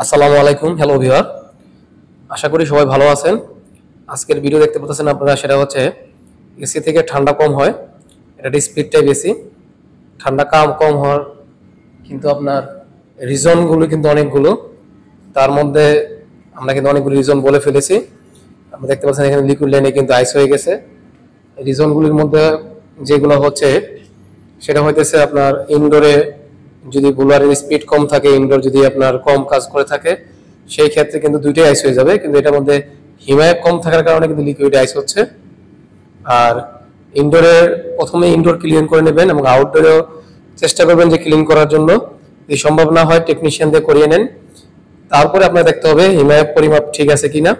আসসালামু আলাইকুম, hello viewer. আশা করি সবাই ভালো আছেন। আজকের ভিডিও দেখতে পাচ্ছেন আপনারা, সেটা হচ্ছে এসি থেকে ঠান্ডা কম হয়, এটা স্পিডটাই বেশি। ঠান্ডা কম হওয়ার কিন্তু আপনার রিজনগুলো কিন্তু অনেকগুলো, তার মধ্যে আমরা কিন্তু অনেকগুলো রিজন বলে ফেলেছি। আপনি দেখতে পাচ্ছেন এখানে লিকুইড লাইনে কিন্তু আইস হয়ে গেছে। রিজনগুলির মধ্যে যেগুলো হচ্ছে সেটা হইতেছে আপনার ইনডোরে যদি বুলারের স্পিড কম থাকে, ইনডোর যদি আপনার কম কাজ করে থাকে, সেই ক্ষেত্রে কিন্তু দুইটাই আইস হয়ে যাবে। কিন্তু এটার মধ্যে হিমায়ক কম থাকার কারণে কিন্তু লিকুইড আইস হচ্ছে। আর ইনডোরে প্রথমে ইনডোর ক্লিন করে নেবেন এবং আউটডোরেও চেষ্টা করবেন যে ক্লিন করার জন্য। যদি সম্ভব না হয় টেকনিশিয়ান দিয়ে করিয়ে নেন। তারপরে আপনার দেখতে হবে হিমায়ক পরিমাপ ঠিক আছে কিনা,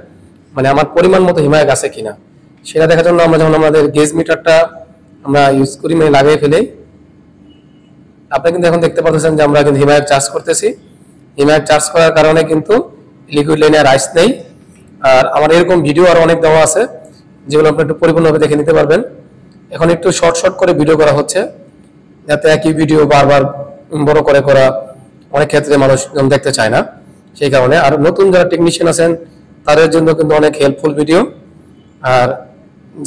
মানে আমার পরিমাণ মতো হিমায়ক আছে কিনা, সেটা দেখার জন্য আমরা যখন আমাদের গেজ মিটারটা আমরা ইউজ করি, মানে লাগিয়ে ফেলি, আপনি কিন্তু এখন দেখতে পাচ্ছেন যে আমরা কিন্তু হিমায়ক চার্জ করতেছি। হিমায়ক চার্জ করার কারণে কিন্তু লিকুইড লাইনে আর আইস নেই। আর আমার এরকম ভিডিও আরো অনেক দেওয়া আছে, যেগুলো আপনি একটু পরিপূর্ণভাবে দেখে নিতে পারবেন। এখন একটু শর্ট করে ভিডিও করা হচ্ছে, যাতে একই ভিডিও বারবার বড় করে করা অনেক ক্ষেত্রে মানুষ দেখতে চায় না, সেই কারণে। আর নতুন যারা টেকনিশিয়ান আছেন তাদের জন্য কিন্তু অনেক হেল্পফুল ভিডিও। আর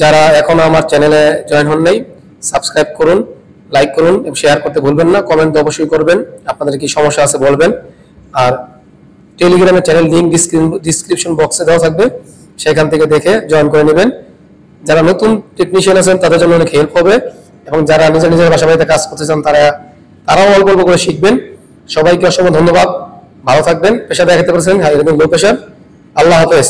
যারা এখনো আমার চ্যানেলে জয়েন হন নাই, সাবস্ক্রাইব করুন, লাইক করুন এবং শেয়ার করতে ভুলবেন না। কমেন্ট অবশ্যই করবেন, আপনাদের কি সমস্যা আছে বলবেন। আর টেলিগ্রামের চ্যানেল লিঙ্ক ডিসক্রিপশন বক্সে দেওয়া থাকবে, সেখান থেকে দেখে জয়েন করে নেবেন। যারা নতুন টেকনিশিয়ান আছেন তাদের জন্য অনেক হেল্প হবে, এবং যারা নিজের বাসা বাড়িতে কাজ করতে চান তারাও অল্প অল্প করে শিখবেন। সবাইকে অসংখ্য ধন্যবাদ, ভালো থাকবেন। পেশা দেখাতে পারছেন হাই লো প্রেশার। আল্লাহ হাফেজ।